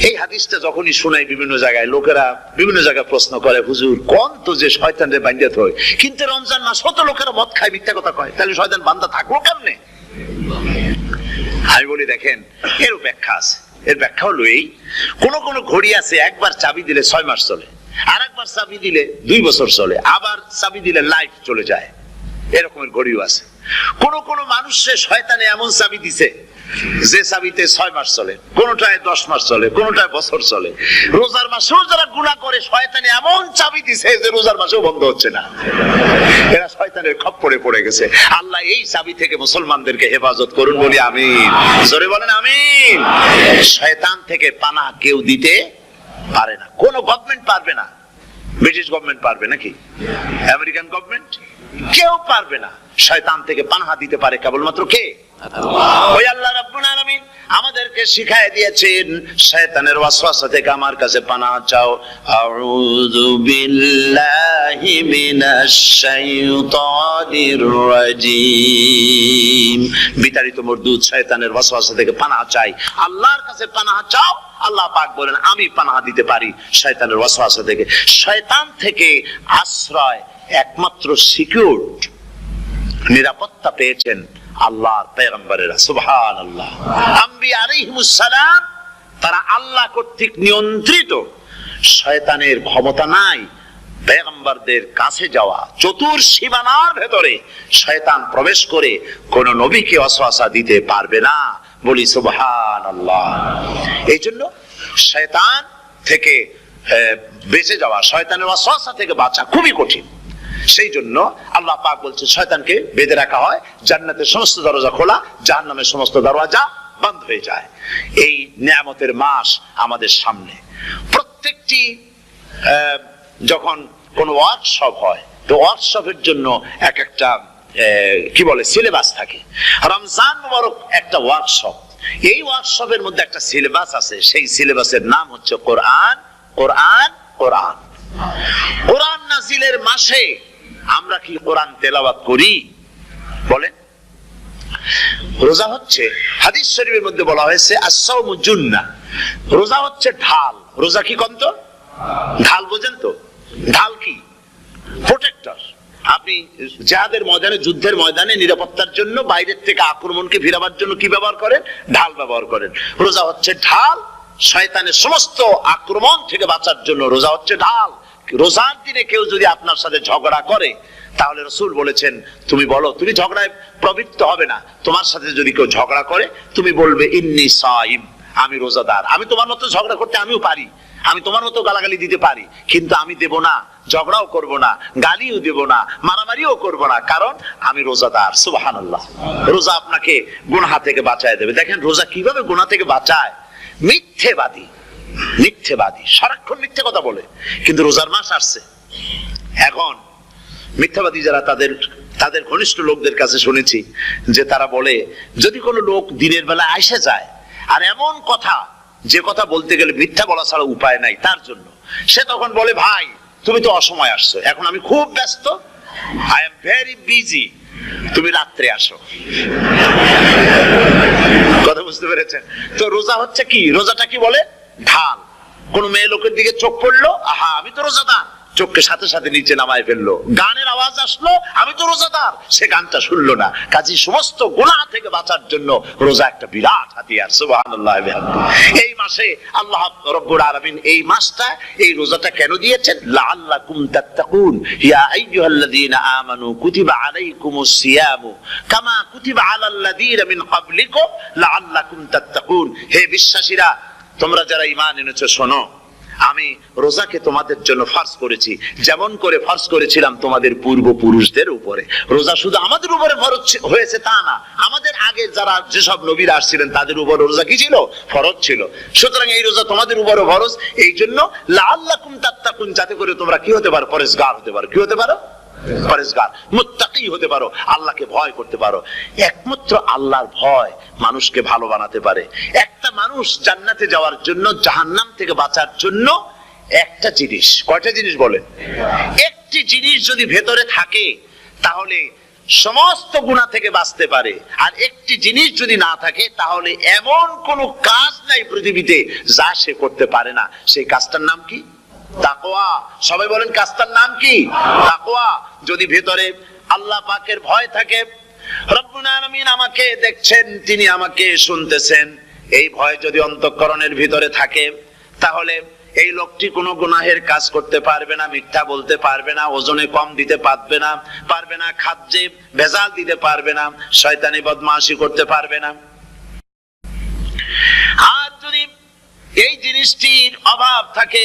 এই হাদিসটা যখনই শোনাই বিভিন্ন জায়গায় লোকেরা বিভিন্ন জায়গায় প্রশ্ন করে, হুজুর কোন তো যে শয়তানরে বান্ধা হয়, কিন্তু রমজান মাস হতো লোকেরা মদ খায়, মিথ্যা কথা কয়, তাহলে শয়তান বান্ধা থাকলো কেমনে? আমি বলি দেখেন, এর ব্যাখ্যা আছে। এর ব্যাখ্যা হলো এই, কোন কোন ঘড়ি আছে একবার চাবি দিলে 6 মাস চলে, আর একবার চাবি দিলে 2 বছর চলে, আবার চাবি দিলে লাইফ চলে যায়, এরকমের ঘড়িও আছে। কোন কোন মানুষের শয়তানে এমন চাবি দিছে যে চাবিতে 6 মাস চলে, কোনটায় 10 মাস চলে, কোনটায় বছর চলে। রোজার মাসেও যারা গুনাহ করে শয়তানে এমন চাবি দিছে যে রোজার মাসেও বন্ধ হচ্ছে না, এরা শয়তানের খপ্পরে পড়ে গেছে। আল্লাহ এই চাবি থেকে মুসলমানদেরকে হেফাজত করুন, বলি আমিন। জোরে বলেন আমিন। শয়তান থেকে পানাহ কেউ দিতে পারে না, কোন গভর্নমেন্ট পারবে না। ব্রিটিশ গভর্নমেন্ট পারবে নাকি? American government? কেউ পারবে না। শয়তান থেকে পানাহ দিতে পারে কেবলমাত্র কে? ওই আল্লাহ রাব্বুল আলামিন আমাদেরকে শিখায় দিয়েছেন, শয়তানের ওয়াসওয়াসা থেকে আমার কাছে পানাহ চাও। আউযু বিল্লাহি মিনাশ শাইতানির রাজীম। বিতাড়িত মরদুদ শয়তানের ওয়াসওয়াসা থেকে পানাহ চাই, আল্লাহর কাছে পানাহ চাও। আল্লাহ পাক বলেন আমি পানাহ দিতে পারি শয়তানের ওয়াসওয়াসা থেকে। শয়তান থেকে আশ্রয় একমাত্র সিকিউরড, নিরাপত্তা পেয়েছেন আল্লাহর পয়গম্বরেরা। সুবহানাল্লাহ। আম্বিয়া আলাইহিমুস সালাম তারা আল্লাহ কর্তৃক নিয়ন্ত্রিত, শয়তানের ক্ষমতা নাই পয়গম্বরদের কাছে যাওয়া। চতুর সীমানার ভেতরে শয়তান প্রবেশ করে কোন নবীকে ওয়াসওয়াসা দিতে পারবে না, বলি সুবহানাল্লাহ। এই জন্য শয়তান থেকে বেঁচে যাওয়া, শয়তানের ওয়াসওয়াসা থেকে বাঁচা খুবই কঠিন। সেই জন্য আল্লাহ পাক বলছে শয়তানকে বেঁধে রাখা হয়, জান্নাতের সমস্ত দরজা খোলা, জাহান্নামের সমস্ত দরজা বন্ধ হয়ে যায়। এই নিয়ামতের মাস আমাদের সামনে। প্রত্যেকটি যখন কোন ওয়ার্কশপ হয়, তো ওয়ার্কশপের জন্য এক একটা কি বলে সিলেবাস থাকে। রমজান মুবারক একটা ওয়ার্কশপ। এই ওয়ার্কশপের মধ্যে একটা সিলেবাস আছে, সেই সিলেবাসের নাম হচ্ছে কোরআন। কোরআন কোরআন কোরআন নাজিলের মাসে আমরা কি কোরআন তেলাওয়াত করি? বলেন। রোজা হচ্ছে, হাদিস শরীফের মধ্যে বলা হয়েছে আস-সাওমু জুন্নাহ, রোজা হচ্ছে ঢাল। রোজা কি কন্ত? ঢাল। বোঝেন তো ঢাল কি? প্রোটেক্টর। আপনি জিহাদের ময়দানে, যুদ্ধের ময়দানে নিরাপত্তার জন্য, বাইরের থেকে আক্রমণকে ভিড়াবার জন্য কি ব্যবহার করেন? ঢাল ব্যবহার করেন। রোজা হচ্ছে ঢাল, শয়তানের সমস্ত আক্রমণ থেকে বাঁচার জন্য রোজা হচ্ছে ঢাল। রোজার দিনে কেউ যদি আপনার সাথে ঝগড়া করে, তাহলে রাসূল বলেছেন তুমি বলো, তুমি ঝগড়ায় প্রবৃত্ত হবে না। তোমার সাথে যদি কেউ ঝগড়া করে, তুমি বলবে ইন্নী সাইম, আমি রোজাদার। আমি তোমার মতো ঝগড়া করতে আমিও পারি, আমি তোমার মতো গালাগালি দিতে পারি, কিন্তু আমি দেব না, ঝগড়াও করব না, গালিও দেব না, মারামারিও করব না, কারণ আমি রোজাদার। সুবহানাল্লাহ। রোজা আপনাকে গুনাহ থেকে বাঁচায় দেবে। দেখেন রোজা কিভাবে গুনাহ থেকে বাঁচায়। মিথ্যেবাদী, মিথ্যেবাদী সারাক্ষণ মিথ্যে কথা বলে, কিন্তু রোজার মাস আসছে। এখন মিথ্যাবাদী যারা, তাদের ঘনিষ্ঠ লোকদের কাছে শুনেছি যে তারা বলে, যদি কোনো লোক দিনের বেলা এসে যায় আর এমন কথা, যে কথা বলতে গেলে মিথ্যা বলা ছাড়া উপায় নাই তার জন্য, সে তখন বলে ভাই তুমি তো অসময় আসছো, এখন আমি খুব ব্যস্ত, আই এম ভেরি বিজি, তুমি রাত্রে আসো। কথা বুঝতে পেরেছেন তো? রোজা হচ্ছে কি? রোজাটা কি বলে? ঢাল। কোন মেয়ে লোকের দিকে চোখ পড়লো, আহা আমি তো রোজাদার, চোখকে সাথে সাথে নিচে নামায় ফেললো। গানের আওয়াজ আসলো, আমি তো রোজাদার, সে গানটা শুনলো না। কাজী সমস্ত গুনাহ থেকে বাঁচার জন্য রোজা একটা বিরাট হাতিয়ার। সুবহানাল্লাহ। এই মাসে আল্লাহ রাব্বুল আলামিন এই মাসটা, এই রোজাটা কেন দিয়েছেন? লাআল্লাকুম তাত্তাকুন, ইয়া আইয়ুহাল্লাযীনা আমানু কুতিবা আলাইকুমুস সিয়ামু কামা কুতিবা আলাল্লাযীনা মিন ক্বাবলিকুম লাআল্লাকুম তাত্তাকুন। হে বিশ্বাসীরা, তোমরা যারা ঈমান এনেছো শোনো, আমি রোজাকে তোমাদের জন্য ফার্জ করেছি, যেমন করে ফার্জ করেছিলাম তোমাদের পূর্বপুরুষদের উপরে। রোজা শুধু আমাদের উপরে ফরজ হয়েছে তা না, আমাদের আগে যারা যেসব নবীরা আসছিলেন তাদের উপর রোজা কি ছিল? ফরজ ছিল। সুতরাং এই রোজা তোমাদের উপরে ফরজ, এই জন্য লাআল্লাকুম তাত্তাকুন, যাতে করে তোমরা কি হতে পারো? পরেজগার হতে পারো। কি হতে পারো? পরেজগার, মুত্তাকি হতে পারো, আল্লাহকে ভয় করতে পারো। একমাত্র আল্লাহর ভয় মানুষকে ভালো বানাতে পারে। একটা মানুষ জান্নাতে যাওয়ার জন্য, জাহান্নাম থেকে বাঁচার জন্য একটা জিনিস, কয়টা জিনিস বলেন? একটি জিনিস যদি ভেতরে থাকে তাহলে সমস্ত গুনাহ থেকে বাঁচতে পারে। আর একটি জিনিস যদি না থাকে তাহলে এমন কোনো কাজ নাই পৃথিবীতে যা সে করতে পারে না। সেই কাজটার নাম কি? তাকওয়া। সবাই বলেন কাজটার নাম কি? তাকওয়া। যদি ভেতরে আল্লাহ পাকের ভয় থাকে, রব্বুল আলামিন আমাকে দেখছেন, তিনি আমাকে শুনতেছেন, এই ভয় যদি অন্তঃকরণের ভিতরে থাকে তাহলে এই লোকটি কোনো গুনাহের কাজ করতে পারবে না, মিথ্যা বলতে পারবে না, ওজনে কম দিতে পারবে না, খাদ্যে ভেজাল দিতে পারবে না, শয়তানি বদমাশি করতে পারবে না। আর যদি এই জিনিসটির অভাব থাকে,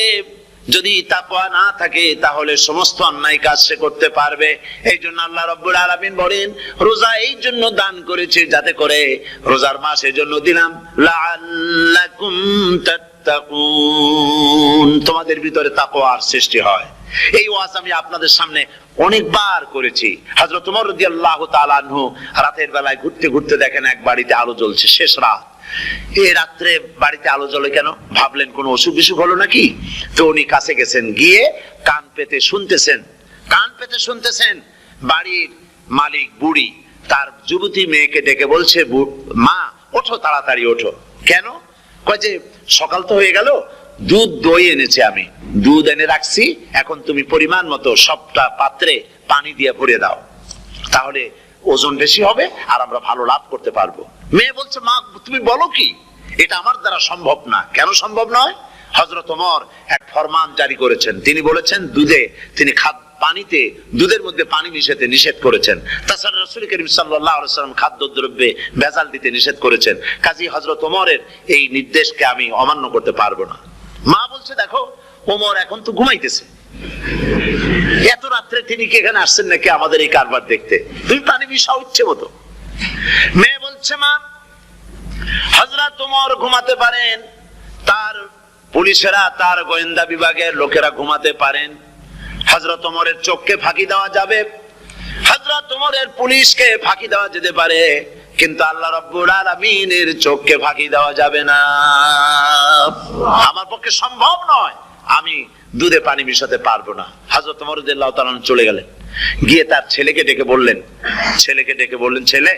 যদি তাকওয়া না থাকে, তাহলে সমস্ত অন্যায় কাজ সে করতে পারবে। এই জন্য আল্লাহ রাব্বুল আলামিন বলেন, রোজা এই জন্য দান করেছে যাতে করে, রোজার মাস এই জন্য দিলাম, লাআল্লাকুম তাত্তাকুন, তোমাদের ভিতরে তাকওয়ার সৃষ্টি হয়। এই ওয়াজ আমি আপনাদের সামনে অনেকবার করেছি। হযরত ওমর রাদিয়াল্লাহু তাআলা আনহু রাতের বেলায় ঘুরতে ঘুরতে দেখেন এক বাড়িতে আলো জ্বলছে, শেষ রাত। এই রাত্রে বাড়িতে আলো জ্বলে কেন? ভাবলেন কোন অসুখ বিসুখ হলো নাকি। তো উনি কাছে গেছেন, গিয়ে কান পেতে শুনতেছেন। বাড়ির মালিক বুড়ি তার যুবতী মেয়েকে ডেকে বলছে, মা ওঠো, তাড়াতাড়ি ওঠো। কেন? কয় যে সকাল তো হয়ে গেল, দুধ দই এনেছি, আমি দুধ এনে রাখছি, এখন তুমি পরিমাণ মতো সবটা পাত্রে পানি দিয়ে ভরে দাও, তাহলে ওজন বেশি হবে আর আমরা ভালো লাভ করতে পারবো। মেয়ে বলছে, মা তুমি বলো কি? এটা আমার দ্বারা সম্ভব না। কেন সম্ভব নয়? হযরত ওমর এক ফরমান জারি করেছেন, তিনি বলেছেন পানিতে, দুধের মধ্যে পানি মিশাতে নিষেধ করেছেন। তাছাড়া রাসূল করিম সাল্লাল্লাহু আলাইহি ওয়াসাল্লাম খাদ্যদ্রব্যে ভেজাল দিতে নিষেধ করেছেন। কাজী হযরত ওমরের এই নির্দেশকে আমি অমান্য করতে পারবো না। মা বলছে, দেখো ওমর এখন তো ঘুমাইতেছে, এত রাত্রে তিনি কি এখানে আসছেন নাকি আমাদের এই কারবার দেখতে? তুমি পানি মিশাও ইচ্ছে মতো। মেয়ে বলছে, মা হযরত ওমর ঘুমাতে পারেন, তার পুলিশেরা, তার গোয়েন্দা বিভাগের লোকেরা ঘুমাতে পারেন, হযরত ওমরের চোখকে ফাঁকি দেওয়া যাবে, হযরত ওমরের পুলিশকে ফাঁকি দেওয়া যেতে পারে, কিন্তু আল্লাহ রাব্বুল আলামিনের চোখকে ফাঁকি দেওয়া যাবে না। আমার পক্ষে সম্ভব নয়, আমি দুধে পানি মিশাতে পারবো না। হযরত ওমর রাদিয়াল্লাহু তাআলা চলে গেলেন, গিয়ে তার ছেলেকে ডেকে বললেন, ছেলে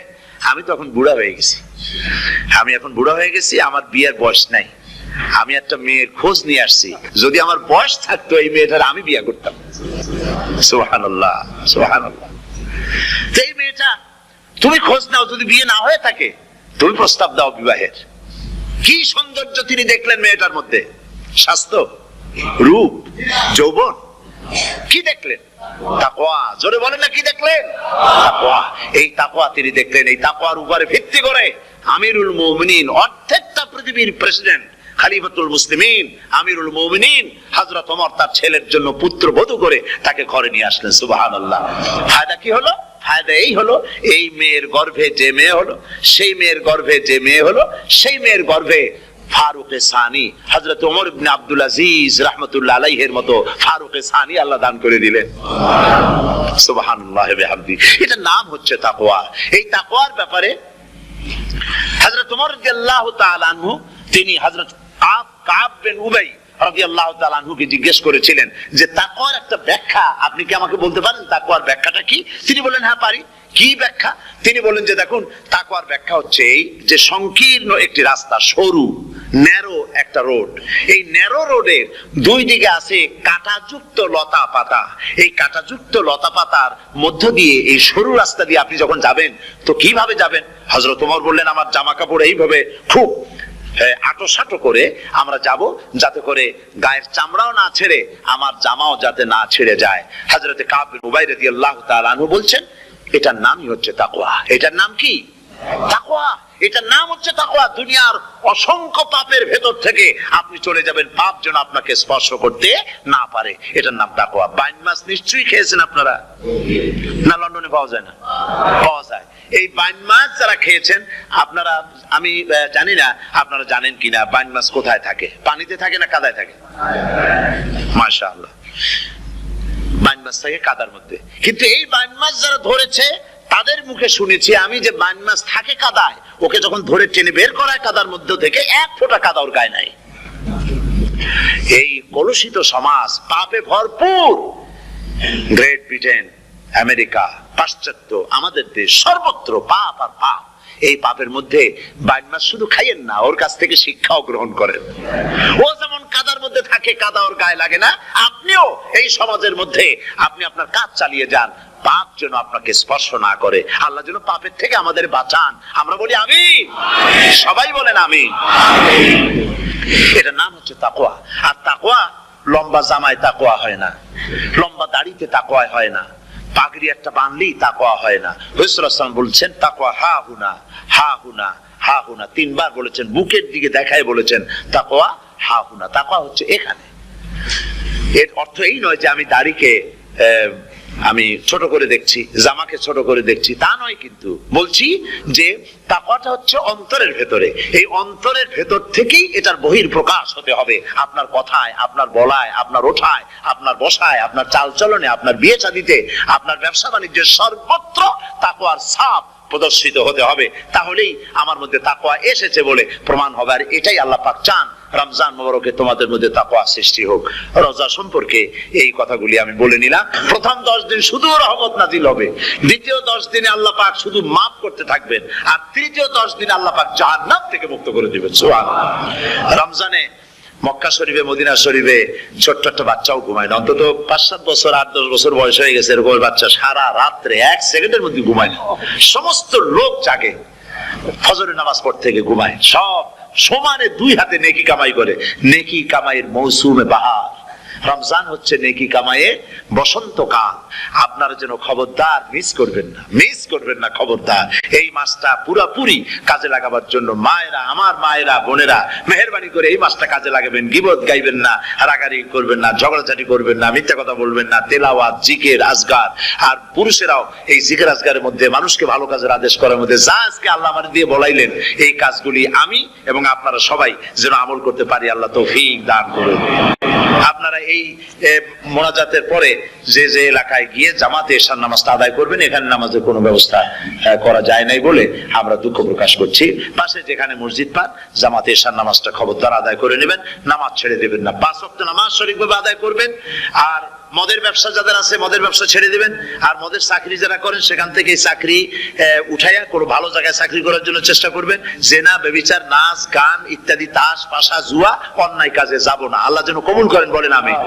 আমি তো এখন বুড়া হয়ে গেছি, আমার বিয়ের বয়স নাই, আমি একটা মেয়ের খোঁজ নিয়ে আসছি, যদি আমার বয়স থাকতো এই মেয়েটার আমি বিয়ে করতাম। সুবহানাল্লাহ, সুবহানাল্লাহ। এই মেয়েটা তুমি খোঁজ নাও, যদি বিয়ে না হয়ে থাকে তুমি প্রস্তাব দাও বিবাহের। কি সৌন্দর্য তিনি দেখলেন মেয়েটার মধ্যে, স্বাস্থ্য, রূপ, যৌবন, কি দেখলেন? তাকওয়া। জোরে বলেন না, কি দেখলেন? তাকওয়া। এই তাকওয়া তিনি দেখলেন। এই তাকওয়ার উপরে ভিত্তি করে আমিরুল মুমিনিন, অর্ধেকটা পৃথিবীর প্রেসিডেন্ট, খলিফাতুল মুসলিমিন, আমিরুল মুমিনিন হযরত ওমর তার ছেলের জন্য পুত্রবধূ করে তাকে ঘরে নিয়ে আসলেন। সুবহানাল্লাহ। ফায়দা কি হলো? ফায়দা এই হলো, এই মেয়ের গর্ভে যে মেয়ে হলো, সেই মেয়ের গর্ভে ফারুক সানি, হযরত ওমর ইবনে আব্দুল আজিজ রাহমাতুল্লাহ আলাইহির মতো ফারুক সানি আল্লাহ দান করে দিলেন। সুবহানাল্লাহ ওয়া বিহামদি। এটা নাম হচ্ছে তাকওয়া। এই তাকওয়ার ব্যাপারে হযরত ওমর রাদিয়াল্লাহু তাআলা আনহু, তিনি হযরত কাব বিন উবাই রাদিয়াল্লাহু তাআলা আনহুকে জিজ্ঞেস করেছিলেন যে তাকওয়ার একটা ব্যাখ্যা আপনি কি আমাকে বলতে পারেন, তাকওয়ার ব্যাখ্যাটা কি? তিনি বলেন, হ্যাঁ পারি। কি ব্যাখ্যা? তিনি বলেন যে দেখুন, তাকওয়ার ব্যাখ্যা হচ্ছে এই যে সংকীর্ণ একটি রাস্তা, সরু ন্যারো একটা রোড, এই ন্যারো রোডের দুই দিকে আছে কাঁটাযুক্ত লতা পাতা। এই কাঁটাযুক্ত লতা পাতার মধ্য দিয়ে এই সরু রাস্তা দিয়ে আপনি যখন যাবেন তো কিভাবে যাবেন? হযরত ওমর বললেন, আমার জামা কাপড় এইভাবে খুব আটো সাটো করে আমরা যাব, যাতে করে গায়ের চামড়াও না ছেড়ে আমার জামাও যাতে না ছেড়ে যায়। হযরত কাব বিন উবাই রাদিয়াল্লাহু তাআলা আনহু বলছেন, এটার নামই হচ্ছে তাকওয়া। এটার নাম কি? তাকওয়া। এটার নাম হচ্ছে তাকওয়া। দুনিয়ার অসংখ্য পাপের ভেতর থেকে আপনি চলে যাবেন, পাপ যেন আপনাকে স্পর্শ করতে না পারে, এটার নাম তাকওয়া। বাইন মাছ নিশ্চয়ই খেয়েছেন আপনারা, না লন্ডনে পাওয়া যায় না? পাওয়া যায়। এই বাইন মাছ যারা খেয়েছেন আপনারা, আমি জানি না আপনারা জানেন কিনা, বাইন মাছ কোথায় থাকে? পানিতে থাকে না কাদায় থাকে? মাশাআল্লাহ, বাইন মাছ থাকে কাদার মধ্যে। কিন্তু এই বাইন মাছ যারা ধরেছে তাদের মুখে শুনেছি আমি যে বাইন মাছ থাকে কাদায়, ওকে যখন ধরে টেনে বের করায় কাদার মধ্যে থেকে এক ফোঁটা কাদা ওর গায়ে নাই। এই কলুষিত সমাজ, পাপে ভরপুর, গ্রেট ব্রিটেন, আমেরিকা, পাশ্চাত্য, আমাদের দেশ, সর্বত্র পাপ আর পাপ। এই পাপের মধ্যে বাইন মাছ শুধু খাইয়েন না, ওর কাছ থেকে শিক্ষাও গ্রহণ করেন। ও যেমন কাদার মধ্যে থাকে, কাদা ওর গায়ে লাগে না, আপনিও এই সমাজের মধ্যে আপনি আপনার কাজ চালিয়ে যান, পাপ যেন আপনাকে স্পর্শ না করে। আল্লাহ যেন পাপের থেকে আমাদের বাঁচান। আমরা বলি আমিন, সবাই বলেন আমিন। এটার নাম হচ্ছে তাকওয়া। আর তাকওয়া লম্বা জামায় তাকওয়া হয় না, লম্বা দাড়িতে তাকওয়া হয় না, পাগড়ি একটা বানলেই তাকওয়া হয় না। রাসূলুল্লাহ সাল্লাল্লাহু আলাইহি ওয়াসাল্লাম বলছেন তাকওয়া হা হুনা, হা হুনা, হা হুনা, তিনবার বলেছেন, বুকের দিকে দেখায় বলেছেন তাকওয়া হা হুনা। তাকওয়া হচ্ছে এখানে। এর অর্থ এই নয় যে আমি দাড়িকে আমি ছোট করে দেখছি, জামাকে ছোট করে দেখছি, তা নয়। কিন্তু বলছি যে তাকওয়াটা হচ্ছে অন্তরের ভেতরে। এই অন্তরের ভেতর থেকেই এটার বহির প্রকাশ হতে হবে। আপনার কথায়, আপনার বলায়, আপনার ওঠায়, আপনার বসায়, আপনার চালচলনে, আপনার বিয়ে শাদীতে, আপনার ব্যবসা বাণিজ্যের সর্বত্র তাকওয়ার ছাপ প্রদর্শিত হতে হবে। তাহলেই আমার মধ্যে তাকওয়া এসেছে বলে প্রমাণ হবে। আর এটাই আল্লাহ পাক চান। রমজান মোবারকে তোমাদের মধ্যে তাকওয়া সৃষ্টি হোক। রোজা সম্পর্কে এই কথাগুলি আমি বলে নিলাম। প্রথম 10 দিন শুধু রহমত নাজিল হবে, দ্বিতীয় 10 দিনে আল্লাহ পাক শুধু মাফ করতে থাকবেন, আর তৃতীয় 10 দিনে আল্লাহ পাক জাহান্নাম থেকে মুক্ত করে দিবেন। সুবহানাল্লাহ। রমজানে মক্কা শরীফে, মদিনা শরীফে ছোট্ট একটা বাচ্চাও ঘুমায় না। অন্তত 5-7 বছর, 8-10 বছর বয়স হয়ে গেছে এরকম বাচ্চা সারা রাত্রে 1 সেকেন্ডের মধ্যে ঘুমায় না। সমস্ত লোক জাগে, ফজরের নামাজ পড়তে থেকে ঘুমায়, সব সমানে 2 হাতে নেকি কামাই করে। নেকি কামাইয়ের মৌসুমে বাহার। রমজান হচ্ছে নেকি কামাইয়ের বসন্তকাল। আপনারা যেন খবরদার মিস করবেন না, মিস করবেন না, খবরদার। এই মাসটা পুরোপুরি কাজে লাগাবার জন্য মায়েরা, আমার মায়েরা, বোনেরা, মেহেরবানি করে এই মাসটা কাজে লাগাবেন। গীবত গাইবেন না, রাগারাগি করবেন না, ঝগড়াঝাটি করবেন না, মিথ্যা কথা বলবেন না, তেলাওয়াত, জিকির, আজগার। আর পুরুষেরাও এই জিকির আজগারের মধ্যে, মানুষকে ভালো কাজের আদেশ করার মধ্যে যা আজকে আল্লাহ আমাদের দিয়ে বলাইলেন, এই কাজগুলি আমি এবং আপনারা সবাই যেন আমল করতে পারি। আল্লাহ তৌফিক দান করুন। আপনারা এই মোনাজাতের পরে যে যে এলাকায় গিয়ে জামাতে এশার নামাজটা আদায় করবেন। এখানে নামাজের কোনো ব্যবস্থা করা যায় নাই বলে আমরা দুঃখ প্রকাশ করছি। পাশে যেখানে মসজিদ পান, জামাতে এশার নামাজটা খবরদার আদায় করে নেবেন, নামাজ ছেড়ে দেবেন না। 5 ওয়াক্ত নামাজ সঠিকভাবে আদায় করবেন। আর মদের ব্যবসা যাদের আছে, মদের ব্যবসা ছেড়ে দিবেন। আর মদের চাকরি যারা করেন, সেখান থেকে চাকরি উঠাইয়া কোনো ভালো জায়গায় চাকরি করার জন্য চেষ্টা করবেন। জেনা, ব্যভিচার, নাচ, গান ইত্যাদি, তাস, পাশা, জুয়া, অন্যায় কাজে যাব না। আল্লাহ যেন কবুল করেন, বলেন আমিন।